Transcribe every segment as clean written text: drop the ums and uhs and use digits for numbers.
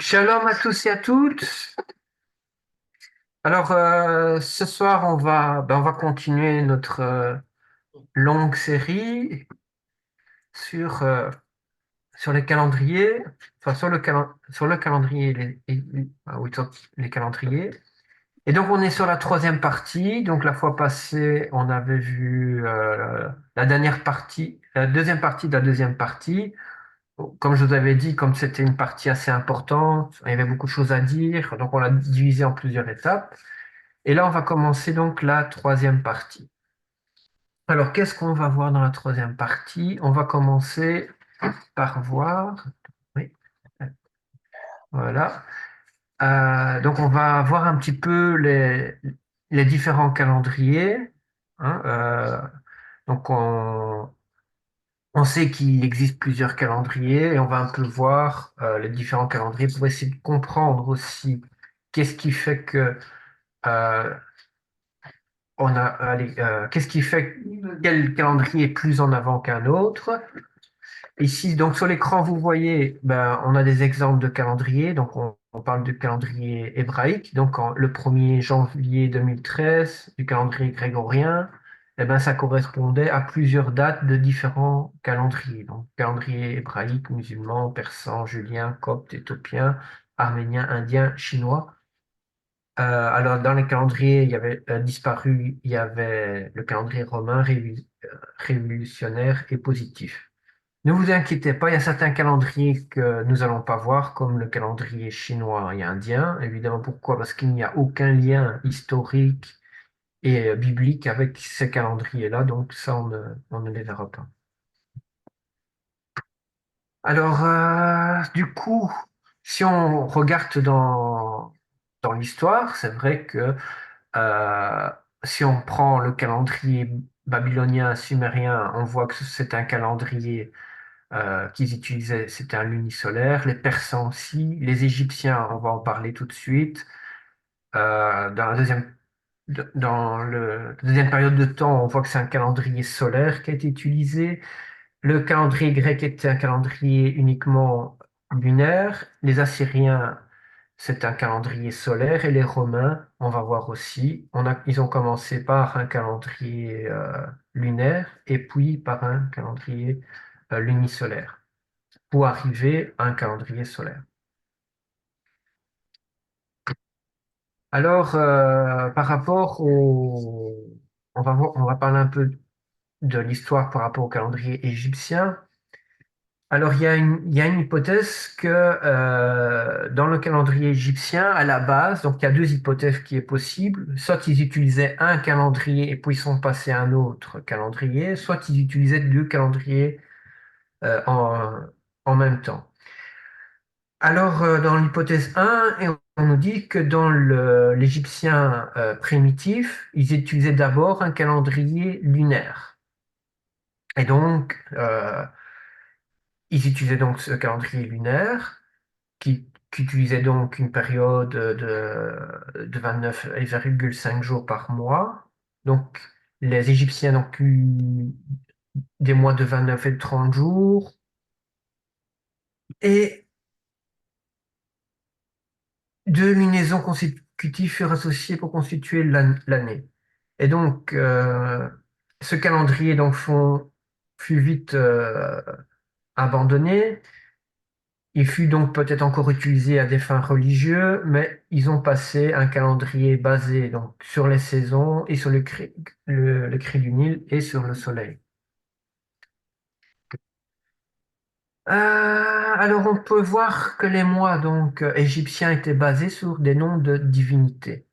Shalom à tous et à toutes. Alors, ce soir, on va continuer notre longue série sur, sur les calendriers, enfin sur le calendrier, oui, sur les calendriers. Et donc, on est sur la troisième partie. Donc, la fois passée, on avait vu la dernière partie, la deuxième partie de la deuxième partie. Comme je vous avais dit, comme c'était une partie assez importante, il y avait beaucoup de choses à dire, donc on l'a divisé en plusieurs étapes. Et là, on va commencer donc la troisième partie. Alors, qu'est-ce qu'on va voir dans la troisième partie? On va commencer par voir. Oui, voilà. Donc, on va voir un petit peu les différents calendriers, hein. Donc, on sait qu'il existe plusieurs calendriers et on va un peu voir les différents calendriers pour essayer de comprendre aussi qu'est-ce qui fait que euh, qu'est-ce qui fait quel calendrier est plus en avant qu'un autre? Ici, donc sur l'écran, vous voyez, ben, on a des exemples de calendriers. Donc, on parle du calendrier hébraïque. Donc, le 1er janvier 2013, du calendrier grégorien, eh ben, ça correspondait à plusieurs dates de différents calendriers. Donc, calendrier hébraïque, musulman, persan, julien, copte, éthiopien, arménien, indien, chinois. Alors, dans les calendriers, il y avait disparu, il y avait le calendrier romain révolutionnaire et positif. Ne vous inquiétez pas, il y a certains calendriers que nous allons pas voir, comme le calendrier chinois et indien. Évidemment, pourquoi? Parce qu'il n'y a aucun lien historique et biblique avec ces calendriers-là, donc ça, on ne les verra pas. Alors, du coup, si on regarde dans l'histoire, c'est vrai que Euh, si on prend le calendrier babylonien, sumérien, on voit que c'est un calendrier qu'ils utilisaient, c'était un lunisolaire. Les Persans aussi, les Égyptiens, on va en parler tout de suite. Dans la deuxième période de temps, on voit que c'est un calendrier solaire qui a été utilisé. Le calendrier grec était un calendrier uniquement lunaire. Les Assyriens, c'est un calendrier solaire. Et les Romains, on va voir aussi, ils ont commencé par un calendrier lunaire et puis par un calendrier lunisolaire pour arriver à un calendrier solaire. Alors, par rapport au... on va parler un peu de l'histoire par rapport au calendrier égyptien. Alors, il y a une hypothèse que dans le calendrier égyptien, à la base, donc il y a deux hypothèses qui est possible. Soit ils utilisaient un calendrier et puis ils sont passés à un autre calendrier, soit ils utilisaient deux calendriers euh, en, en même temps. Alors, dans l'hypothèse 1, on nous dit que dans l'égyptien primitif, ils utilisaient d'abord un calendrier lunaire. Et donc, ils utilisaient donc ce calendrier lunaire qui utilisait donc une période de 29,5 jours par mois. Donc, les Égyptiens ont eu des mois de 29 et de 30 jours. Et deux lunaisons consécutives furent associées pour constituer l'année. Et donc, ce calendrier fut vite abandonné. Il fut donc peut-être encore utilisé à des fins religieuses, mais ils ont passé un calendrier basé donc sur les saisons et sur le cri du Nil et sur le soleil. Alors on peut voir que les mois donc égyptiens étaient basés sur des noms de divinités.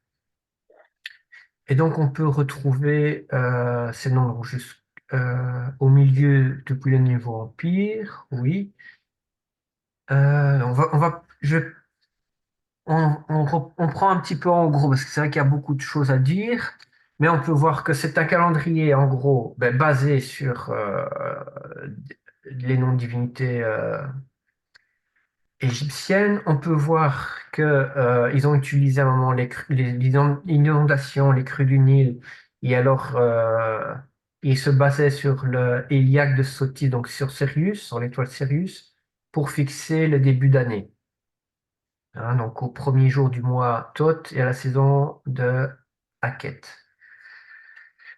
Et donc on peut retrouver ces noms au milieu depuis le niveau empire, oui. On prend un petit peu en gros, parce que c'est vrai qu'il y a beaucoup de choses à dire, mais on peut voir que c'est un calendrier, en gros, ben, basé sur les noms de divinités égyptiennes. On peut voir que ils ont utilisé à un moment les inondations, les crues du Nil, et alors ils se basaient sur le Héliac de Sothi, donc sur Sirius, sur l'étoile Sirius, pour fixer le début d'année. hein, donc au premier jour du mois Thoth et à la saison de Haket.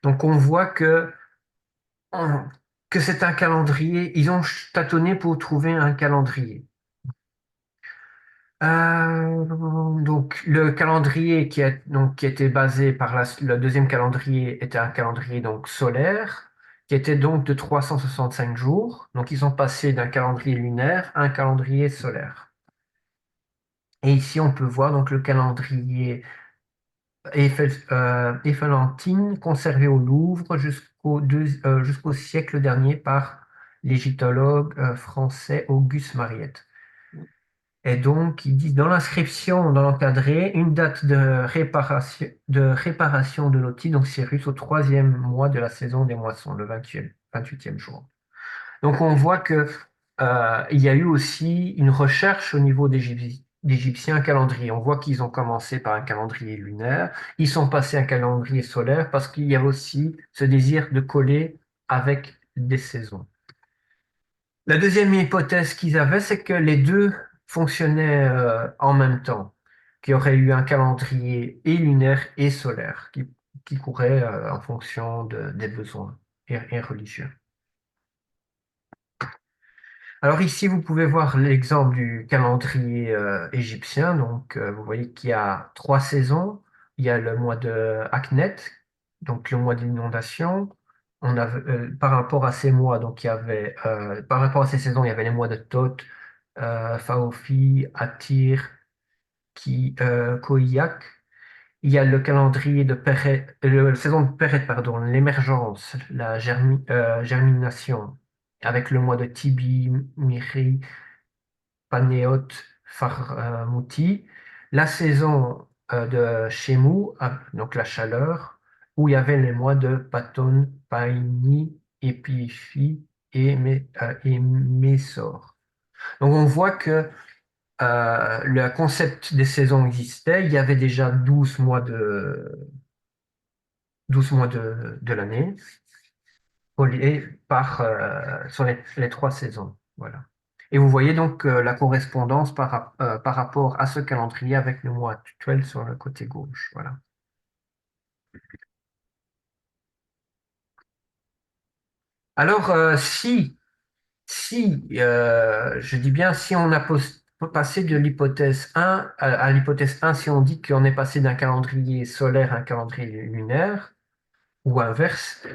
Donc on voit on- que c'est un calendrier, ils ont tâtonné pour trouver un calendrier. Donc le calendrier qui était basé par le deuxième calendrier était un calendrier donc solaire qui était donc de 365 jours. Donc ils ont passé d'un calendrier lunaire à un calendrier solaire. Et ici on peut voir donc le calendrier éphantine conservé au Louvre jusqu'au siècle dernier par l'égyptologue français Auguste Mariette. Et donc, ils disent dans l'inscription, dans l'encadré, une date de réparation de l'outil, donc Cyrus, au troisième mois de la saison des moissons, le 28e jour. Donc, on voit que il y a eu aussi une recherche au niveau d'Égyptiens calendrier. On voit qu'ils ont commencé par un calendrier lunaire, ils sont passés à un calendrier solaire parce qu'il y avait aussi ce désir de coller avec des saisons. La deuxième hypothèse qu'ils avaient, c'est que les deux fonctionnaient en même temps, qu'il y aurait eu un calendrier et lunaire et solaire qui courait en fonction des besoins et religieux. Alors ici, vous pouvez voir l'exemple du calendrier égyptien. Donc, vous voyez qu'il y a 3 saisons. Il y a le mois de Aknet, donc le mois d'inondation. Par rapport à ces mois, donc il y avait, par rapport à ces saisons, il y avait les mois de Thoth, Phaofi, Atir, Koiak. Il y a le calendrier de Péret, la saison de Péret, pardon, l'émergence, la germination, avec le mois de Tibi, Miri, Panéot, Farmouti, la saison de Shemu, donc la chaleur, où il y avait les mois de Paton, Paini, Épiphi et Mésor. Donc on voit que le concept des saisons existait, il y avait déjà 12 mois de l'année, reliés sur les 3 saisons. Voilà. Et vous voyez donc la correspondance par rapport à ce calendrier avec le mois actuel sur le côté gauche. Voilà. Alors, je dis bien, si on a passé de l'hypothèse 1 à l'hypothèse 1, si on dit qu'on est passé d'un calendrier solaire à un calendrier lunaire, ou inverse,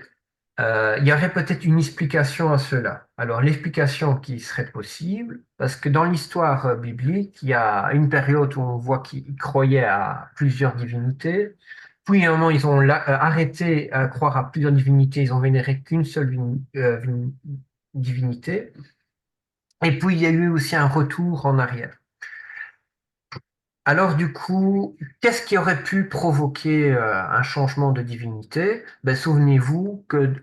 il y aurait peut-être une explication à cela. Alors, l'explication qui serait possible, parce que dans l'histoire biblique, il y a une période où on voit qu'ils croyaient à plusieurs divinités, puis à un moment, ils ont arrêté à croire à plusieurs divinités, ils ont vénéré qu'une seule divinité, et puis il y a eu aussi un retour en arrière. Alors du coup, qu'est-ce qui aurait pu provoquer un changement de divinité? Ben, souvenez-vous que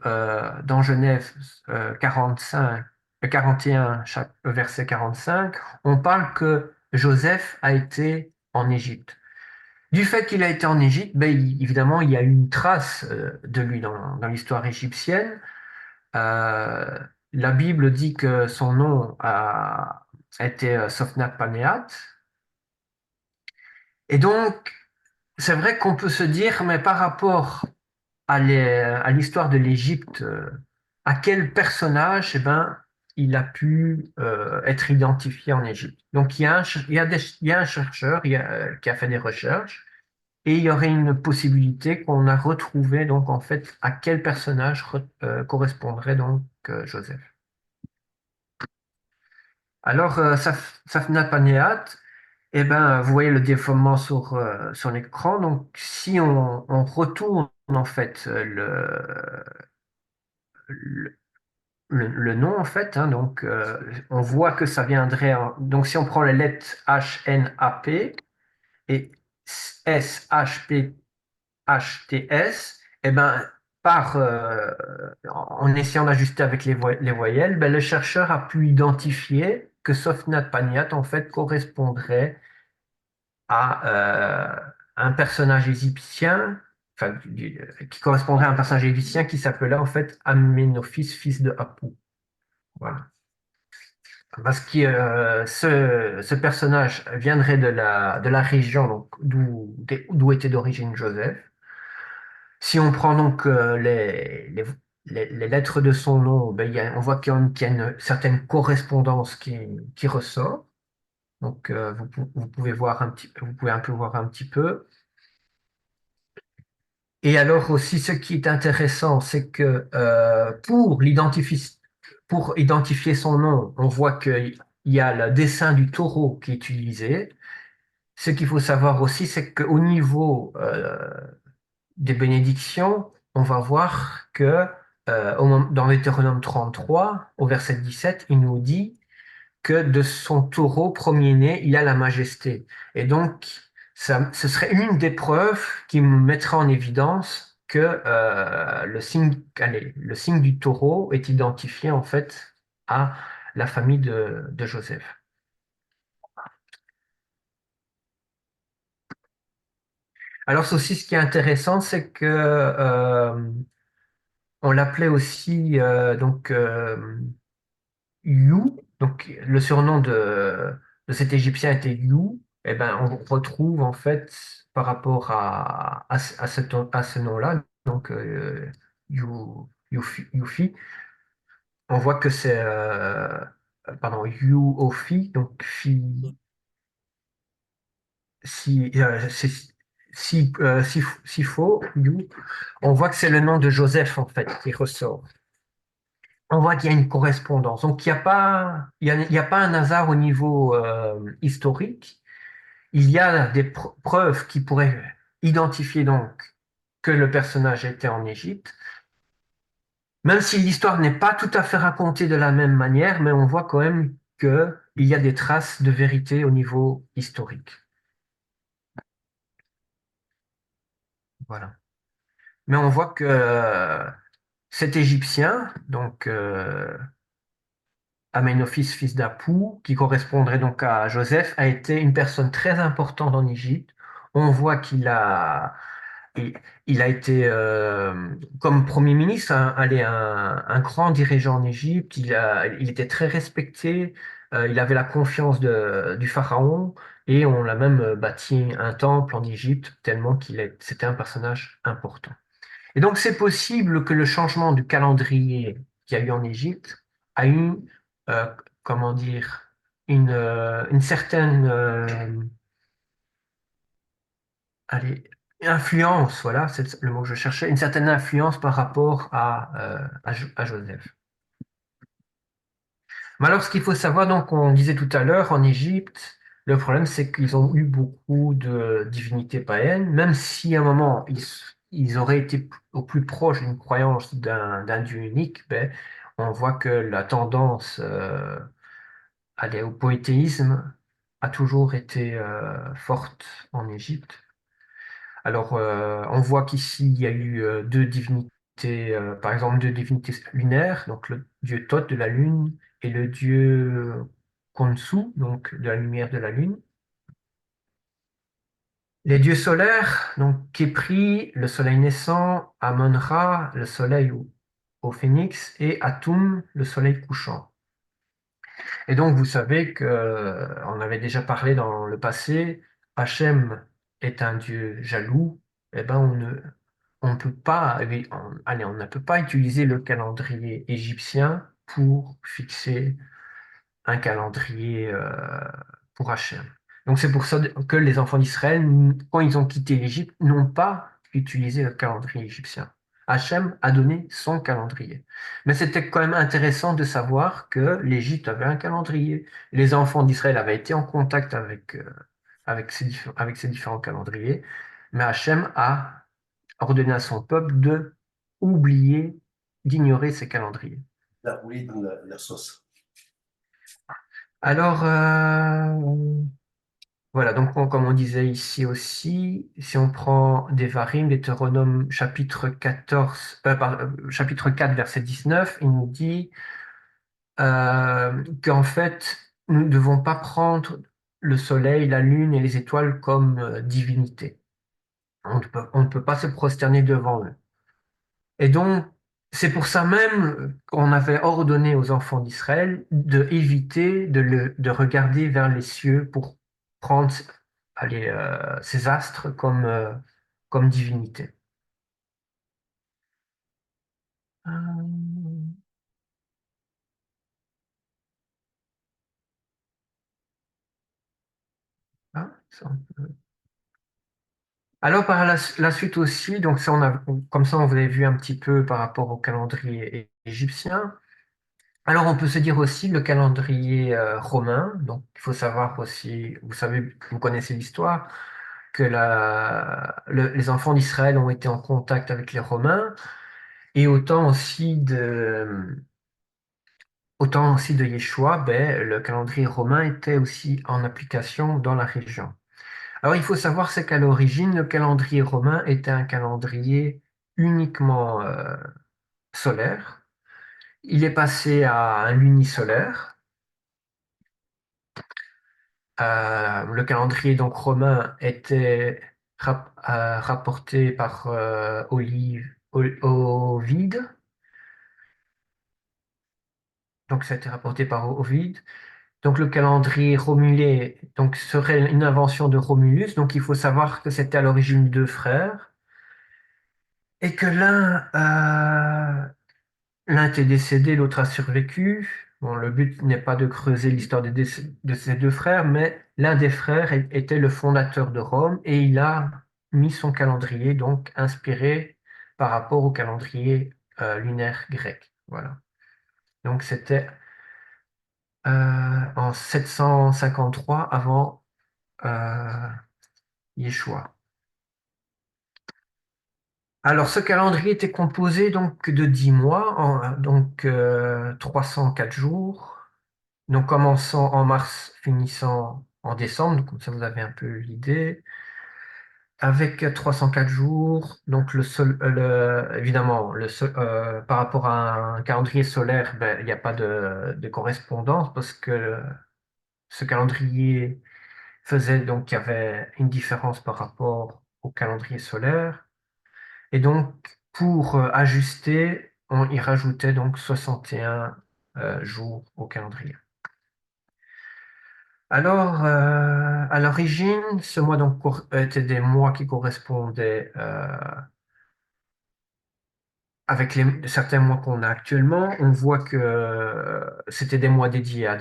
dans Genèse 45, 41, verset 45, on parle que Joseph a été en Égypte. Du fait qu'il a été en Égypte, ben, évidemment, il y a une trace de lui dans l'histoire égyptienne. Euh, la Bible dit que son nom a été Sophnath-Panéat. Et donc, c'est vrai qu'on peut se dire, mais par rapport à l'histoire de l'Égypte, à quel personnage, eh ben, il a pu être identifié en Égypte. Donc, il y a un chercheur qui a fait des recherches et il y aurait une possibilité qu'on a retrouvé donc en fait à quel personnage correspondrait donc Joseph. Alors, Safna Panéat, eh ben, vous voyez le déformement sur l'écran. Donc, si on retourne en fait le, le nom en fait, hein, donc on voit que ça viendrait. Donc, si on prend les lettres HNAP et SHPHTS, eh ben, en essayant d'ajuster avec les voyelles, ben, le chercheur a pu identifier que Sofnat Paniat en fait correspondrait à un personnage égyptien, enfin, qui correspondrait à un personnage égyptien qui s'appelait en fait Amenophis, fils de Apu. Voilà. Parce que ce personnage viendrait de la région donc, d'où était d'origine Joseph. Si on prend donc les lettres de son nom, ben, on voit qu'il y a une certaine correspondance qui ressort. Donc, vous pouvez voir vous pouvez un peu voir un petit peu. Et alors aussi, ce qui est intéressant, c'est que pour identifier son nom, on voit qu'il y a le dessin du taureau qui est utilisé. Ce qu'il faut savoir aussi, c'est qu'au niveau des bénédictions, on va voir que dans Deutéronome 33, au verset 17, il nous dit que de son taureau premier-né, il y a la majesté. Et donc, ce serait une des preuves qui me mettrait en évidence que le signe du taureau est identifié en fait à la famille de Joseph. Alors, c'est aussi ce qui est intéressant, c'est que on l'appelait aussi You, donc le surnom de cet Égyptien était You, et ben on retrouve en fait par rapport à ce nom-là, donc Yufi, on voit que c'est pardon, Yuofi, donc si faux, You, on voit que c'est le nom de Joseph en fait qui ressort. On voit qu'il y a une correspondance. Donc, il y a pas un hasard au niveau historique. Il y a des preuves qui pourraient identifier donc que le personnage était en Égypte, même si l'histoire n'est pas tout à fait racontée de la même manière, mais on voit quand même qu'il y a des traces de vérité au niveau historique. Voilà. Mais on voit que cet Égyptien, donc Aménophis, fils d'Apou, qui correspondrait donc à Joseph, a été une personne très importante en Égypte. On voit il, il a été, comme Premier ministre, un grand dirigeant en Égypte. Il était très respecté. Il avait la confiance du pharaon et on l'a même bâti un temple en Égypte tellement c'était un personnage important. Et donc, c'est possible que le changement du calendrier qu'il y a eu en Égypte a eu, euh, comment dire, une certaine allez, influence, voilà, c'est le mot que je cherchais, une certaine influence par rapport à Joseph. Mais alors, ce qu'il faut savoir, donc, on disait tout à l'heure, en Égypte, le problème, c'est qu'ils ont eu beaucoup de divinités païennes, même si à un moment, ils auraient été au plus proche d'une croyance d'un Dieu unique, ben, on voit que la tendance au polythéisme a toujours été forte en Égypte. Alors, on voit qu'ici, il y a eu deux divinités, par exemple deux divinités lunaires, donc le dieu Thoth de la lune et le dieu Khonsu, donc de la lumière de la lune. Les dieux solaires, donc Khépri, le soleil naissant, Amon-Ra, le soleil au phénix, et Atum, le soleil couchant. Et donc, vous savez que, on avait déjà parlé dans le passé, Hachem est un dieu jaloux. Eh ben, on ne peut pas, allez, on ne peut pas utiliser le calendrier égyptien pour fixer un calendrier pour Hachem. Donc c'est pour ça que les enfants d'Israël, quand ils ont quitté l'Égypte, n'ont pas utilisé le calendrier égyptien. Hachem a donné son calendrier. Mais c'était quand même intéressant de savoir que l'Égypte avait un calendrier. Les enfants d'Israël avaient été en contact avec ces différents calendriers, mais Hachem a ordonné à son peuple de oublier, d'ignorer ces calendriers. لا أريد الصوص. Alors, voilà, donc comme on disait ici aussi, si on prend Devarim, Deutéronome chapitre 14, chapitre 4, verset 19, il nous dit qu'en fait, nous ne devons pas prendre le soleil, la lune et les étoiles comme divinités. On ne peut pas se prosterner devant eux. Et donc, C'est pour ça même qu'on avait ordonné aux enfants d'Israël de éviter de regarder vers les cieux pour prendre allez, ces astres comme divinité. Euh, ça, alors par la suite aussi, donc ça comme ça on vous avez vu un petit peu par rapport au calendrier égyptien. Alors on peut se dire aussi le calendrier romain. Donc il faut savoir aussi, vous savez, vous connaissez l'histoire, que les enfants d'Israël ont été en contact avec les Romains et autant aussi de Yeshua, ben, le calendrier romain était aussi en application dans la région. Alors il faut savoir c'est qu'à l'origine, le calendrier romain était un calendrier uniquement solaire. Il est passé à un lunisolaire. Le calendrier donc romain était rapporté par Ovide. Donc ça a été rapporté par Ovide. Donc le calendrier romulé donc, serait une invention de Romulus. Donc il faut savoir que c'était à l'origine deux frères et que l'un était décédé, l'autre a survécu. Bon, le but n'est pas de creuser l'histoire de ces deux frères, mais l'un des frères était le fondateur de Rome et il a mis son calendrier, donc inspiré par rapport au calendrier lunaire grec. Voilà. Donc c'était en 753 avant Yeshua. Alors, ce calendrier était composé donc de 10 mois, 304 jours. Donc, commençant en mars, finissant en décembre, donc comme ça vous avez un peu l'idée. Avec 304 jours, donc évidemment, par rapport à un calendrier solaire, ben, il n'y a pas de correspondance parce que ce calendrier faisait donc qu'il y avait une différence par rapport au calendrier solaire. Et donc, pour ajuster, on y rajoutait donc 61 jours au calendrier. Alors, à l'origine, ce mois donc était des mois qui correspondaient avec certains mois qu'on a actuellement. On voit que c'était des mois dédiés à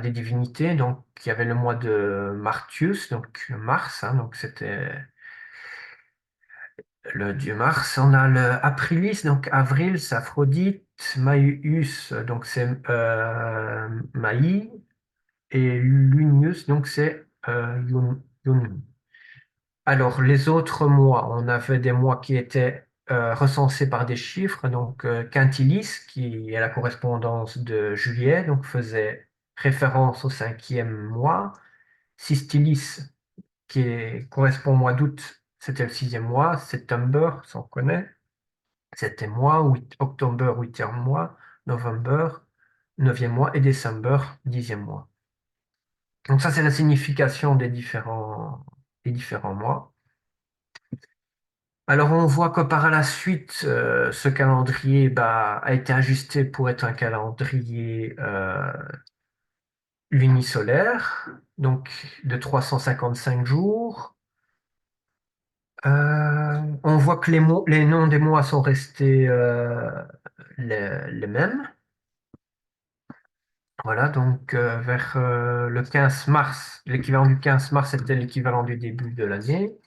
des divinités. Donc, il y avait le mois de Martius, donc Mars, hein, donc c'était le dieu Mars. On a le Aprilis, donc avril, c'est Aphrodite. Maius, donc c'est Maï. Et Lunius, donc c'est Yonun. Alors, les autres mois, on avait des mois qui étaient recensés par des chiffres. Donc, Quintilis, qui est la correspondance de juillet, donc faisait référence au cinquième mois. Sistilis, correspond au mois d'août, c'était le sixième mois. September, ça on connaît, septième mois. October, huitième mois. November, neuvième mois. Et December, dixième mois. Donc, ça, c'est la signification des différents mois. Alors, on voit que par la suite, ce calendrier bah, a été ajusté pour être un calendrier lunisolaire, donc de 355 jours. On voit que les noms des mois sont restés les mêmes. Voilà, donc vers le 15 mars, l'équivalent du 15 mars était l'équivalent du début de l'année.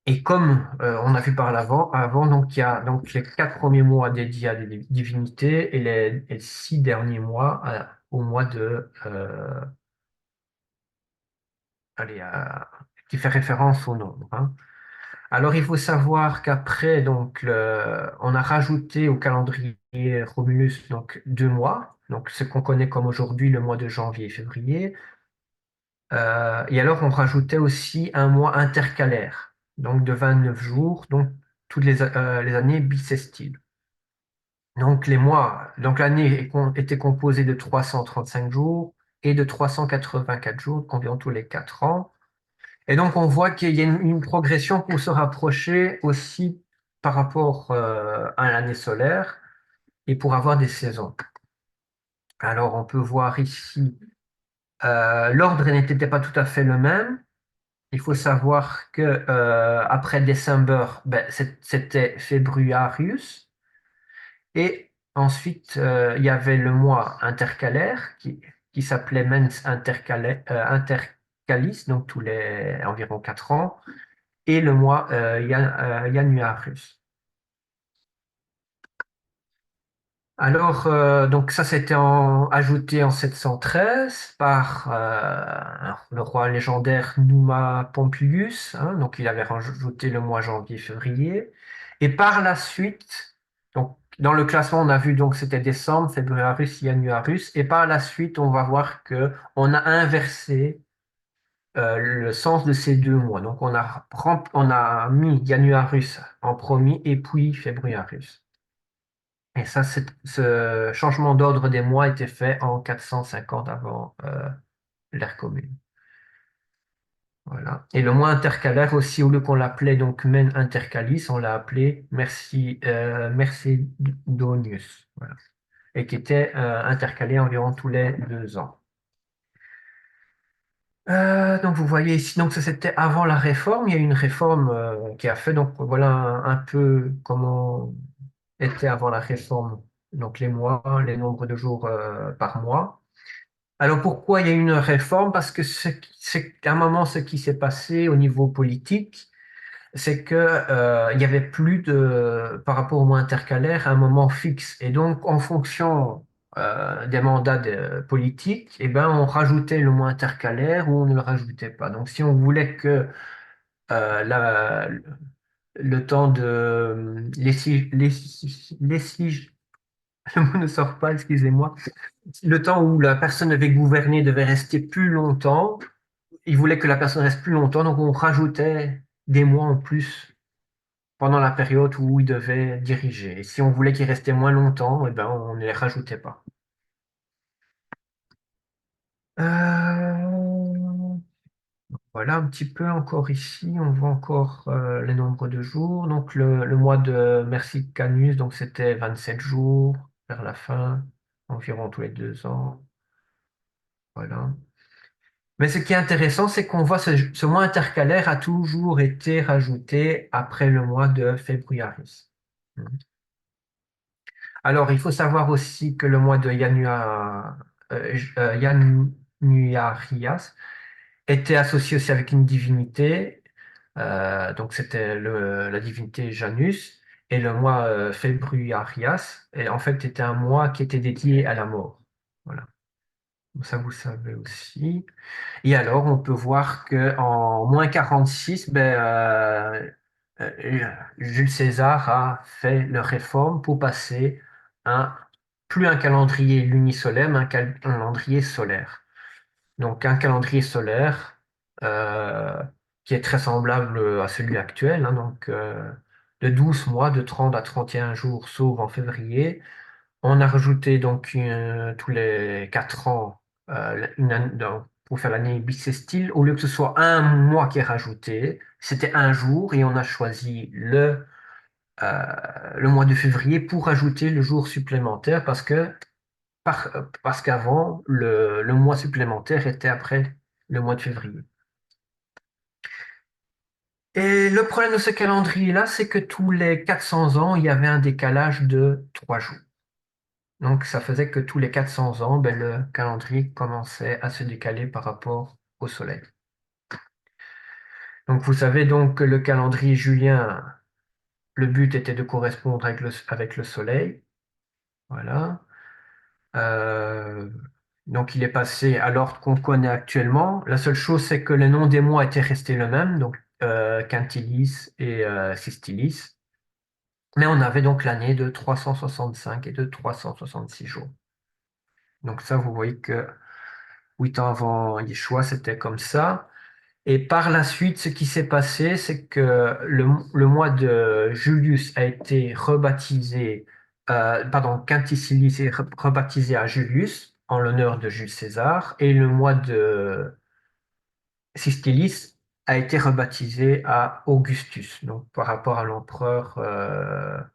Et comme on a vu avant, donc il y a donc les 4 premiers mois dédiés à des divinités et les 6 derniers mois au mois allez, qui fait référence au nombre, hein. Alors il faut savoir qu'après donc on a rajouté au calendrier Romulus donc 2 mois, donc ce qu'on connaît comme aujourd'hui le mois de janvier et février. Et alors, on rajoutait aussi un mois intercalaire, donc de 29 jours, donc toutes les années bissextiles. Donc, donc l'année était composée de 335 jours et de 384 jours, environ tous les 4 ans. Et donc, on voit qu'il y a une progression pour se rapprocher aussi par rapport à l'année solaire et pour avoir des saisons. Alors, on peut voir ici, l'ordre n'était pas tout à fait le même. Il faut savoir que après December, ben, c'était Februarius. Et ensuite, il y avait le mois intercalaire qui s'appelait Mens Intercalis, donc tous les environ 4 ans, et le mois Januarius. Alors, donc ça c'était ajouté en 713 par le roi légendaire Numa Pompilius, hein, donc il avait rajouté le mois janvier-février. Et par la suite, donc dans le classement on a vu donc c'était décembre, févriarus, januarus, et par la suite on va voir que on a inversé le sens de ces deux mois. Donc on a mis januarus en premier et puis févriarus. Et ça, ce changement d'ordre des mois était fait en 450 avant l'ère commune. Voilà. Et le mois intercalaire aussi, au lieu qu'on l'appelait donc Men Intercalis, on l'a appelé Mercedonius. Voilà. Et qui était intercalé environ tous les 2 ans. Donc vous voyez ici, donc ça c'était avant la réforme. Il y a eu une réforme qui a fait, donc voilà un peu comment était avant la réforme, donc les mois, les nombres de jours par mois. Alors pourquoi il y a eu une réforme? Parce que c'est qu'à un moment, ce qui s'est passé au niveau politique, c'est que il y avait plus de, par rapport au mois intercalaire, un moment fixe. Et donc, en fonction des mandats politiques, eh ben, on rajoutait le mois intercalaire ou on ne le rajoutait pas. Donc, si on voulait que le temps de le mot ne sort pas, excusez-moi, le temps où la personne devait gouverner devait rester plus longtemps, il voulait que la personne reste plus longtemps, donc on rajoutait des mois en plus pendant la période où il devait diriger. Et si on voulait qu'il restait moins longtemps, eh ben, on ne les rajoutait pas. Euh, voilà un petit peu encore ici, on voit encore le nombre de jours. Donc le mois de Mersicanus, donc c'était 27 jours vers la fin, environ tous les 2 ans. Voilà. Mais ce qui est intéressant, c'est qu'on voit ce mois intercalaire a toujours été rajouté après le mois de févriaris. Alors, il faut savoir aussi que le mois de Januarias était associé aussi avec une divinité. Donc, c'était la divinité Janus. Et le mois Februarias, et en fait, était un mois qui était dédié à la mort. Voilà. Donc, ça, vous savez aussi. Et alors, on peut voir qu'en -46, Jules César a fait leur réforme pour passer un, plus un calendrier lunisolaire, mais un calendrier solaire. Donc, un calendrier solaire qui est très semblable à celui actuel, hein, donc de 12 mois, de 30 à 31 jours, sauf en février. On a rajouté donc tous les 4 ans pour faire l'année bissextile. Au lieu que ce soit un mois qui est rajouté, c'était un jour et on a choisi le mois de février pour rajouter le jour supplémentaire parce qu'avant, le mois supplémentaire était après le mois de février. Et le problème de ce calendrier-là, c'est que tous les 400 ans, il y avait un décalage de 3 jours. Donc, ça faisait que tous les 400 ans, ben, le calendrier commençait à se décaler par rapport au Soleil. Donc, vous savez donc que le calendrier julien, le but était de correspondre avec le Soleil. Voilà. Euh, donc, il est passé à l'ordre qu'on connaît actuellement. La seule chose, c'est que le nom des mois était resté le même, donc Quintilis et Sextilis. Mais on avait donc l'année de 365 et de 366 jours. Donc ça, vous voyez que 8 ans avant Yeshua, c'était comme ça. Et par la suite, ce qui s'est passé, c'est que le mois de Julius a été rebaptisé, pardon, Quinticilis est rebaptisé à Julius en l'honneur de Jules César, et le mois de Sistilis a été rebaptisé à Augustus, donc par rapport à l'empereur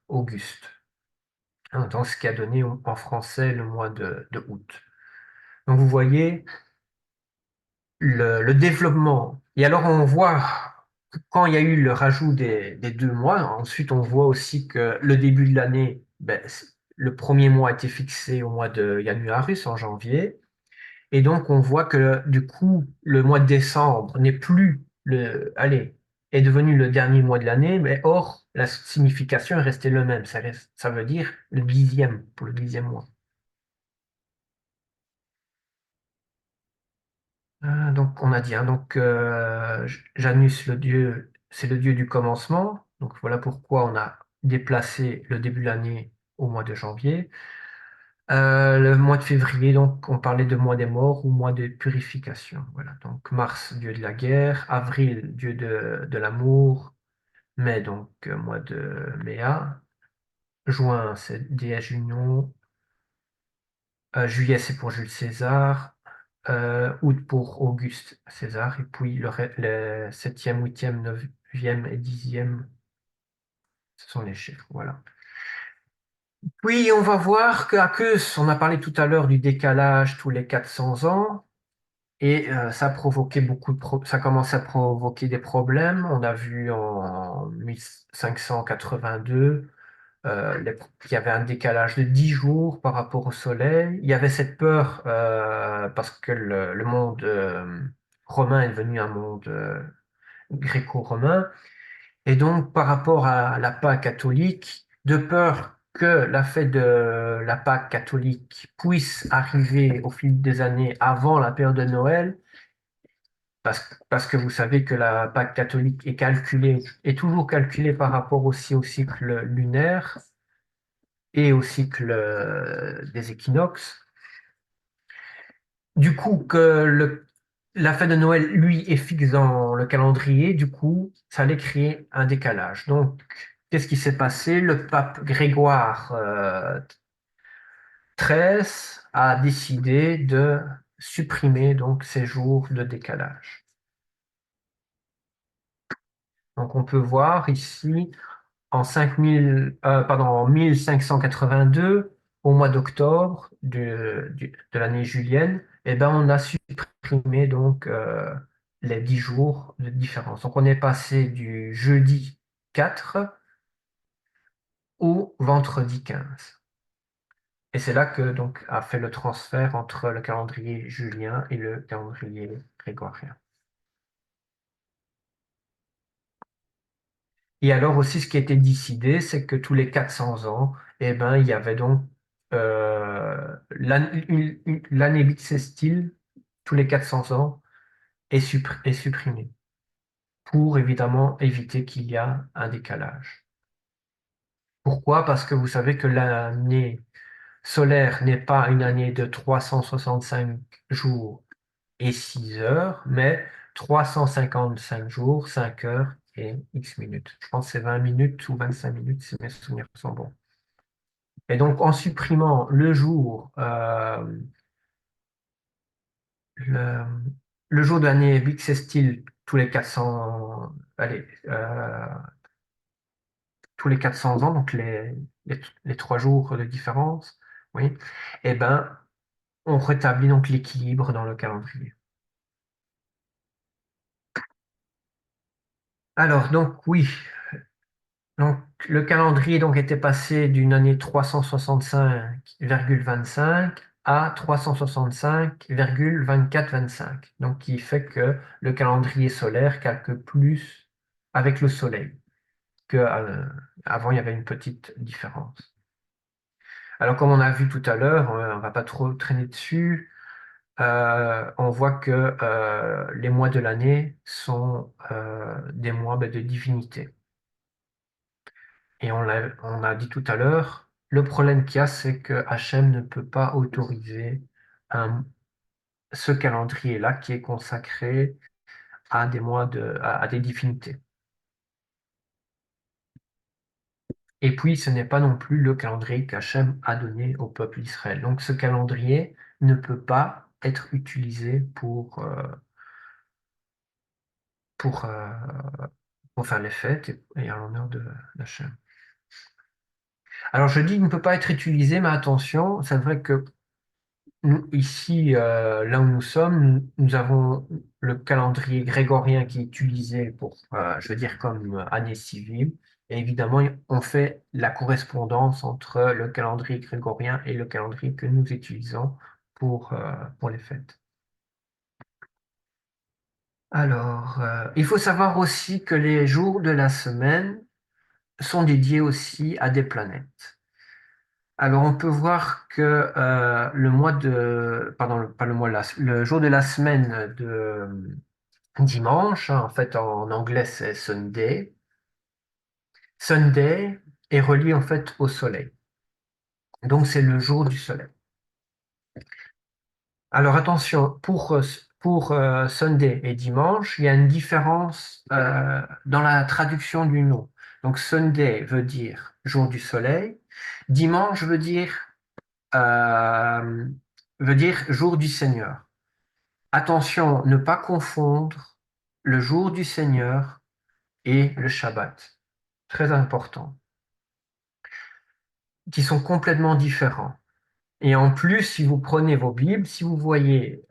Auguste. Hein, donc ce qui a donné en français le mois de août. Donc vous voyez le développement. Et alors on voit que quand il y a eu le rajout des 2 mois, ensuite on voit aussi que le début de l'année, ben, le premier mois a été fixé au mois de Januarus, en janvier. Et donc, on voit que du coup, le mois de décembre n'est plus allez, est devenu le dernier mois de l'année, mais or, la signification est restée le même. Ça veut dire le 10e, pour le 10e mois. Donc, on a dit, hein, donc, Janus, le dieu, c'est le dieu du commencement. Donc, voilà pourquoi on a déplacé le début de l'année au mois de janvier. Le mois de février, donc, on parlait de mois des morts ou mois de purification. Voilà. Donc, Mars, dieu de la guerre. Avril, dieu de l'amour. Mai, donc, mois de Méa. Juin, c'est déesse Junon. Juillet, c'est pour Jules César. Août pour Auguste César. Et puis, le 7e, 8e, 9e et 10e, ce sont les chiffres. Voilà. Puis, on va voir qu'à Keus, on a parlé tout à l'heure du décalage tous les 400 ans. Et ça a provoqué ça commence à provoquer des problèmes. On a vu en 1582 qu'il y avait un décalage de 10 jours par rapport au Soleil. Il y avait cette peur parce que le monde romain est devenu un monde gréco-romain. Et donc, par rapport à la Pâque catholique, de peur que la fête de la Pâque catholique puisse arriver au fil des années avant la période de Noël, parce que vous savez que la Pâque catholique est toujours calculée par rapport aussi au cycle lunaire et au cycle des équinoxes. Du coup, la fête de Noël, lui, est fixe dans le calendrier, du coup, ça allait créer un décalage. Donc, qu'est-ce qui s'est passé? Le pape Grégoire XIII a décidé de supprimer donc ces jours de décalage. Donc, on peut voir ici en 1582, au mois d'octobre de l'année julienne, eh ben, on a supprimé donc les 10 jours de différence. Donc on est passé du jeudi 4 au vendredi 15. Et c'est là que donc a fait le transfert entre le calendrier julien et le calendrier grégorien. Et alors aussi, ce qui a été décidé, c'est que tous les 400 ans, eh ben, il y avait donc l'année bissextile, tous les 400 ans, est supprimée, pour évidemment éviter qu'il y a un décalage. Pourquoi? Parce que vous savez que l'année solaire n'est pas une année de 365 jours et 6 heures, mais 355 jours, 5 heures et X minutes. Je pense que c'est 20 minutes ou 25 minutes si mes souvenirs sont bons. Et donc, en supprimant le, le jour de l'année bissextile tous les 400, allez, tous les 400 ans, donc les 3 jours de différence, oui, eh ben, on rétablit donc l'équilibre dans le calendrier. Alors, donc, oui, donc, le calendrier donc, était passé d'une année 365,25 à 365,2425. Donc, qui fait que le calendrier solaire calque plus avec le soleil que avant il y avait une petite différence. Alors, comme on a vu tout à l'heure, on ne va pas trop traîner dessus, on voit que les mois de l'année sont des mois de divinité. Et on a dit tout à l'heure, le problème qu'il y a, c'est que Hachem ne peut pas autoriser ce calendrier-là qui est consacré à des à des divinités. Et puis, ce n'est pas non plus le calendrier qu'Hachem a donné au peuple d'Israël. Donc, ce calendrier ne peut pas être utilisé pour, euh, pour faire les fêtes et en l'honneur d'Hachem. Alors je dis il ne peut pas être utilisé, mais attention, c'est vrai que nous, ici, là où nous sommes, nous avons le calendrier grégorien qui est utilisé pour, je veux dire, comme année civile. Et évidemment, on fait la correspondance entre le calendrier grégorien et le calendrier que nous utilisons pour les fêtes. Alors, il faut savoir aussi que les jours de la semaine sont dédiés aussi à des planètes. Alors, on peut voir que le mois de, pardon, pas le mois, le jour de la semaine de dimanche, hein, en fait, en anglais, c'est Sunday. Sunday est relié en fait au soleil. Donc, c'est le jour du soleil. Alors, attention, pour Sunday et dimanche, il y a une différence dans la traduction du nom. Donc, Sunday veut dire jour du soleil. Dimanche euh, veut dire jour du Seigneur. Attention, ne pas confondre le jour du Seigneur et le Shabbat. Très important. Qui sont complètement différents. Et en plus, si vous prenez vos Bibles, si vous voyez,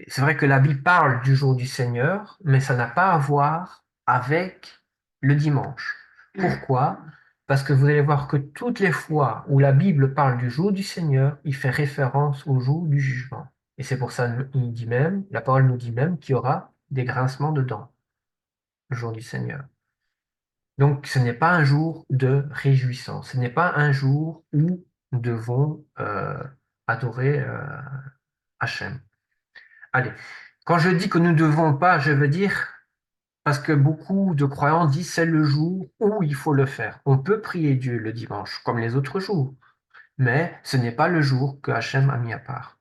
c'est vrai que la Bible parle du jour du Seigneur, mais ça n'a pas à voir avec le dimanche. Pourquoi? Parce que vous allez voir que toutes les fois où la Bible parle du jour du Seigneur, il fait référence au jour du jugement. Et c'est pour ça qu'il dit même, la parole nous dit même qu'il y aura des grincements de dents le jour du Seigneur. Donc, ce n'est pas un jour de réjouissance, ce n'est pas un jour où nous devons adorer Hachem. Allez, quand je dis que nous ne devons pas, je veux dire, parce que beaucoup de croyants disent c'est le jour où il faut le faire. On peut prier Dieu le dimanche, comme les autres jours, mais ce n'est pas le jour que Hachem a mis à part.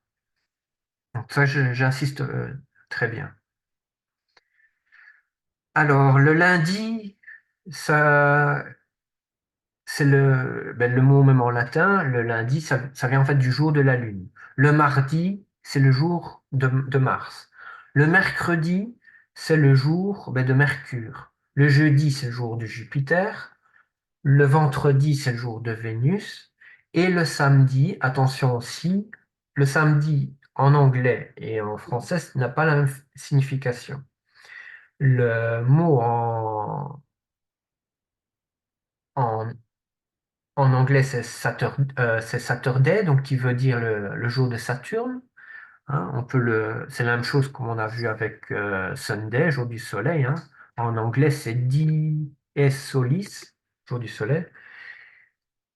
Donc ça, j'insiste très bien. Alors, le lundi, ça, c'est le mot même en latin, le lundi, ça vient en fait du jour de la lune. Le mardi, c'est le jour de Mars. Le mercredi, c'est le jour de Mercure. Le jeudi, c'est le jour de Jupiter. Le vendredi, c'est le jour de Vénus. Et le samedi, attention aussi, le samedi en anglais et en français n'a pas la même signification. Le mot en En anglais, c'est Saturday, donc qui veut dire le jour de Saturne. Hein. C'est la même chose comme on a vu avec Sunday, jour du soleil. Hein. En anglais, c'est Dies Solis, jour du soleil.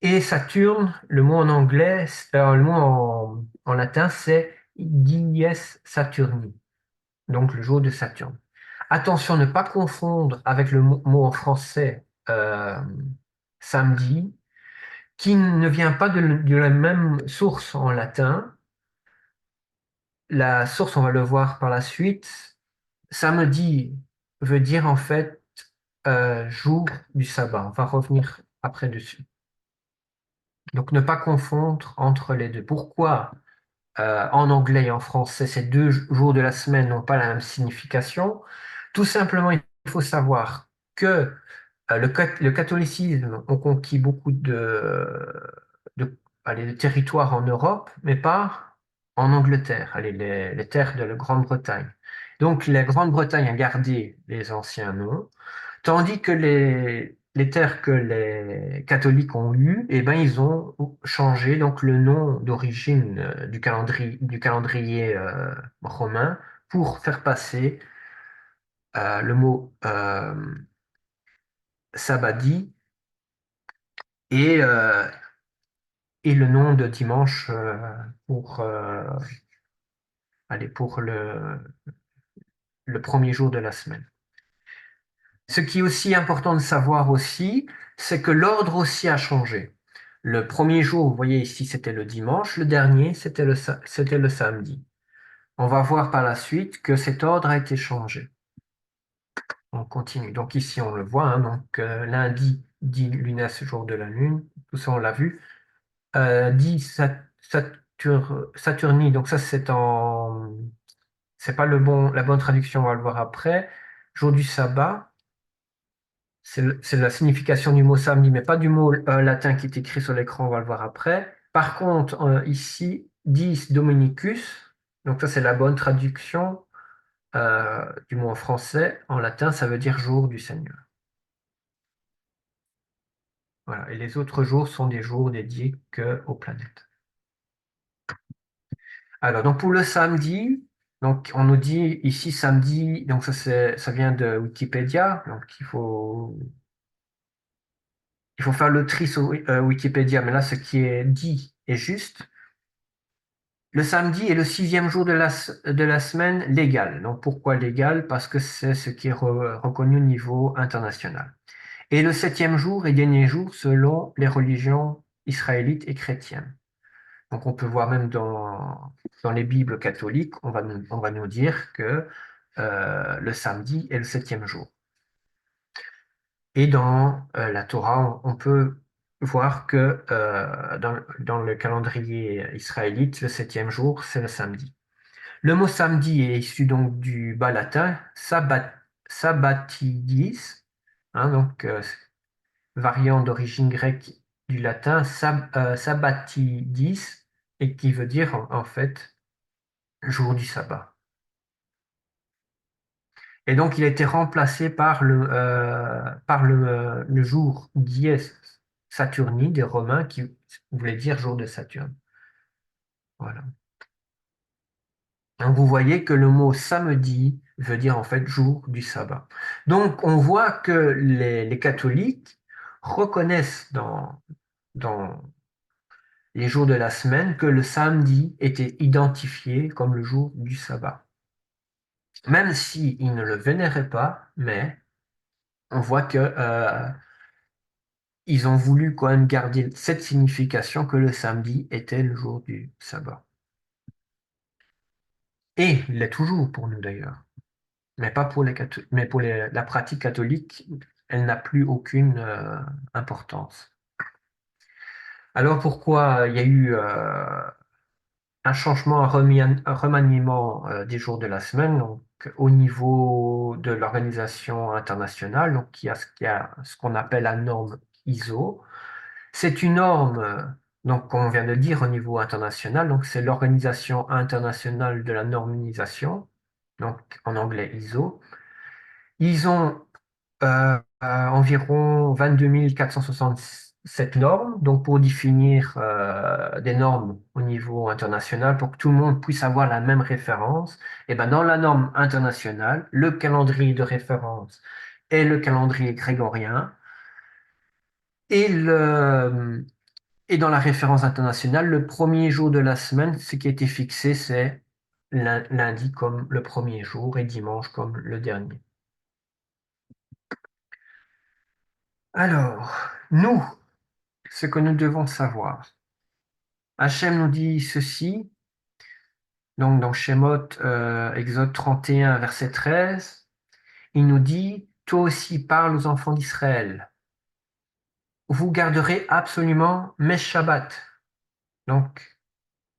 Et Saturne, le mot en anglais, le mot en latin, c'est Dies Saturni, donc le jour de Saturne. Attention, ne pas confondre avec le mot en français samedi qui ne vient pas de la même source en latin. La source, on va le voir par la suite. Samedi veut dire en fait jour du sabbat. On va revenir après dessus. Donc ne pas confondre entre les deux. Pourquoi en anglais et en français ces deux jours de la semaine n'ont pas la même signification? Tout simplement, il faut savoir que le catholicisme a conquis beaucoup de, allez, de territoires en Europe, mais pas en Angleterre, allez, les terres de la Grande-Bretagne. Donc la Grande-Bretagne a gardé les anciens noms, tandis que les terres que les catholiques ont eues, eh ben, ils ont changé donc, le nom d'origine du calendrier romain pour faire passer le mot sabadi et, euh, et le nom de dimanche pour le premier jour de la semaine. Ce qui est aussi important de savoir aussi, c'est que l'ordre aussi a changé. Le premier jour, vous voyez ici, c'était le dimanche. Le dernier, c'était le samedi. On va voir par la suite que cet ordre a été changé. On continue. Donc ici, on le voit. Hein, donc lundi, dit lunes, jour de la lune. Tout ça, on l'a vu. Dit Saturni, donc ça c'est pas la bonne traduction, on va le voir après. Jour du sabbat, c'est la signification du mot samedi, mais pas du mot latin qui est écrit sur l'écran, on va le voir après. Par contre, ici, dies Dominicus, donc ça c'est la bonne traduction du mot en français. En latin, ça veut dire jour du Seigneur. Voilà. Et les autres jours sont des jours dédiés aux planètes. Alors, donc pour le samedi, donc on nous dit ici samedi, donc ça vient de Wikipédia, donc il faut faire le tri sur Wikipédia, mais là ce qui est dit est juste. Le samedi est le sixième jour de la semaine légal. Donc pourquoi légal? Parce que c'est ce qui est reconnu au niveau international. Et le septième jour et dernier jour selon les religions israélites et chrétiennes. Donc on peut voir même dans les Bibles catholiques, on va nous dire que le samedi est le septième jour. Et dans la Torah, on peut voir que dans le calendrier israélite, le septième jour, c'est le samedi. Le mot samedi est issu donc du bas latin sabbatidis, hein, donc variant d'origine grecque du latin sabbatidis, et qui veut dire en fait jour du sabbat. Et donc il a été remplacé par le jour dies Saturni des Romains qui voulait dire jour de Saturne. Voilà. Donc vous voyez que le mot samedi veut dire en fait jour du sabbat. Donc on voit que les catholiques reconnaissent dans les jours de la semaine que le samedi était identifié comme le jour du sabbat. Même s'ils ne le vénéraient pas, mais on voit que ils ont voulu quand même garder cette signification que le samedi était le jour du sabbat. Et il l'est toujours pour nous d'ailleurs. Mais pas pour mais pour la pratique catholique, elle n'a plus aucune importance. Alors pourquoi il y a eu un changement, un remaniement des jours de la semaine, donc au niveau de l'organisation internationale, donc il y a ce qu'on appelle la norme ISO. C'est une norme, donc comme on vient de le dire, au niveau international, donc c'est l'Organisation internationale de la normisation, donc en anglais ISO. Ils ont environ 22 467 normes, donc pour définir des normes au niveau international, pour que tout le monde puisse avoir la même référence, et ben dans la norme internationale, le calendrier de référence est le calendrier grégorien, et, et dans la référence internationale, le premier jour de la semaine, ce qui a été fixé, c'est lundi comme le premier jour et dimanche comme le dernier. Alors, nous, ce que nous devons savoir. Hachem nous dit ceci, donc dans Shemot, Exode 31, verset 13, il nous dit, toi aussi parle aux enfants d'Israël, vous garderez absolument mes Shabbats. Donc,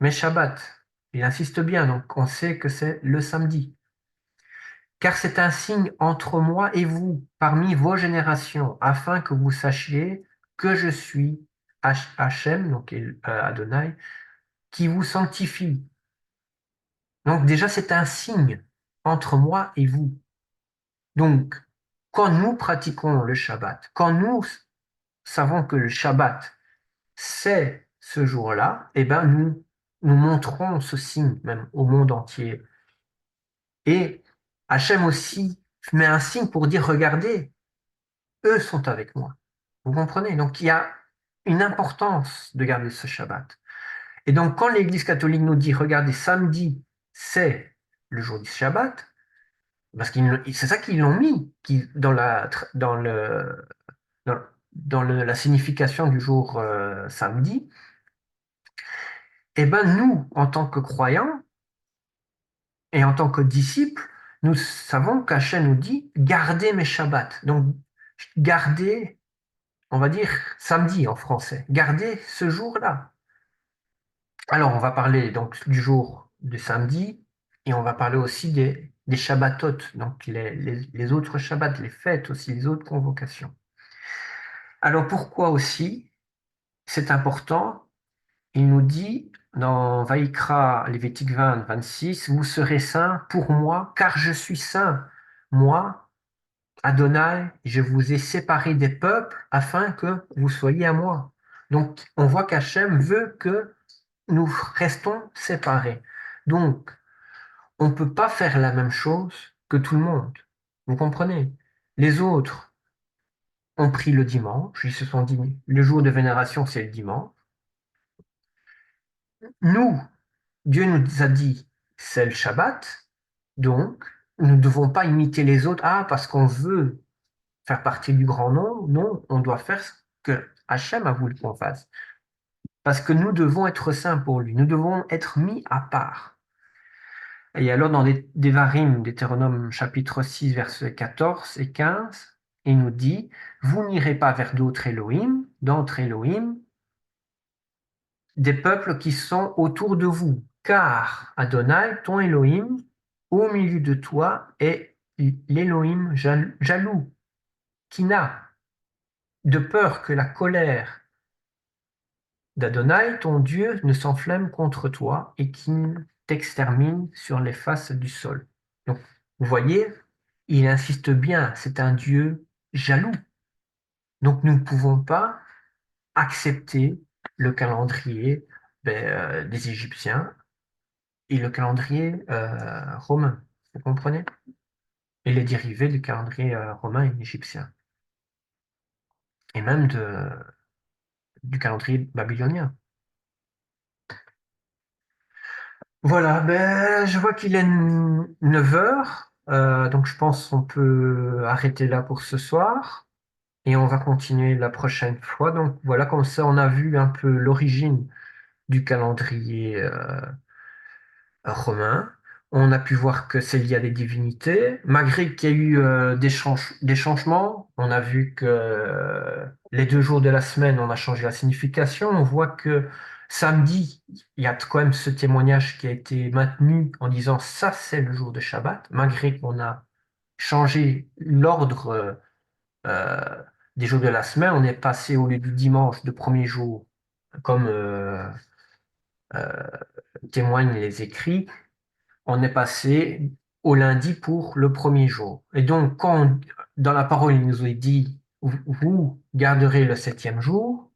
mes Shabbats, il insiste bien, donc on sait que c'est le samedi. Car c'est un signe entre moi et vous, parmi vos générations, afin que vous sachiez que je suis Hachem, donc Adonai, qui vous sanctifie. Donc déjà, c'est un signe entre moi et vous. Donc, quand nous pratiquons le Shabbat, quand nous savons que le Shabbat, c'est ce jour-là, eh ben nous montrons ce signe même au monde entier. Et Hachem aussi met un signe pour dire, regardez, eux sont avec moi. Vous comprenez? Donc, il y a une importance de garder ce Shabbat. Et donc, quand l'Église catholique nous dit, regardez, samedi, c'est le jour du Shabbat, parce que c'est ça qu'ils l'ont mis dans, la signification du jour samedi. Et ben nous, en tant que croyants et en tant que disciples, nous savons qu'Hachem nous dit gardez mes Shabbats. Donc gardez, on va dire samedi en français, gardez ce jour-là. Alors on va parler donc du jour du samedi. Et on va parler aussi des Shabbatot, donc les autres Shabbats, les fêtes aussi, les autres convocations. Alors pourquoi aussi c'est important? Il nous dit dans Vaïkra, Lévitique 20, 26, vous serez saints pour moi, car je suis saint. Moi, Adonai, je vous ai séparés des peuples afin que vous soyez à moi. Donc, on voit qu'Hachem veut que nous restons séparés. Donc, on ne peut pas faire la même chose que tout le monde. Vous comprenez? Les autres ont pris le dimanche, ils se sont dit, le jour de vénération, c'est le dimanche. Nous, Dieu nous a dit, c'est le Shabbat, donc nous ne devons pas imiter les autres. Ah, parce qu'on veut faire partie du grand nombre. Non, on doit faire ce que Hachem a voulu qu'on fasse. Parce que nous devons être saints pour lui. Nous devons être mis à part. Et alors, dans Devarim, Deutéronome chapitre 6, versets 14 et 15, il nous dit, vous n'irez pas vers d'autres Elohim, des peuples qui sont autour de vous, car Adonai, ton Elohim, au milieu de toi est l'Elohim jaloux, qui n'a de peur que la colère d'Adonai, ton Dieu, ne s'enflamme contre toi et qui t'extermine sur les faces du sol. Donc, vous voyez, il insiste bien, c'est un Dieu jaloux. Donc, nous ne pouvons pas accepter le calendrier des Égyptiens et le calendrier romain. Vous comprenez? Et les dérivés du calendrier romain et égyptien. Et même du calendrier babylonien. Voilà, je vois qu'il est 9 heures, donc je pense qu'on peut arrêter là pour ce soir et on va continuer la prochaine fois. Donc voilà, comme ça on a vu un peu l'origine du calendrier romain. On a pu voir que c'est lié à des divinités. Malgré qu'il y a eu des changements, on a vu que les 2 jours de la semaine, on a changé la signification. On voit que samedi, il y a quand même ce témoignage qui a été maintenu en disant ça, c'est le jour de Shabbat, malgré qu'on a changé l'ordre euh, des jours de la semaine. On est passé au lieu du dimanche de premier jour, comme euh, témoignent les écrits, on est passé au lundi pour le premier jour. Et donc, quand dans la parole, il nous est dit, vous garderez le septième jour,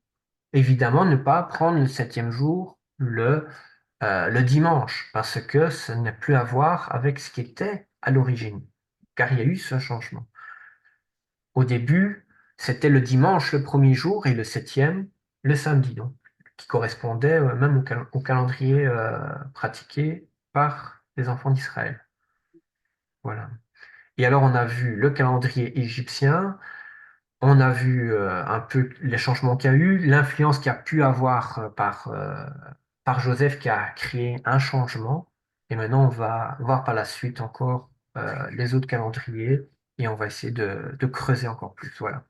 évidemment, ne pas prendre le septième jour le dimanche, parce que ça n'a plus à voir avec ce qui était à l'origine, car il y a eu ce changement. Au début, c'était le dimanche le premier jour et le septième le samedi, donc, qui correspondait même au calendrier pratiqué par les enfants d'Israël. Voilà. Et alors, on a vu le calendrier égyptien, on a vu un peu les changements qu'il y a eu, l'influence qu'il y a pu avoir par Joseph qui a créé un changement. Et maintenant, on va voir par la suite encore les autres calendriers et on va essayer de creuser encore plus. Voilà.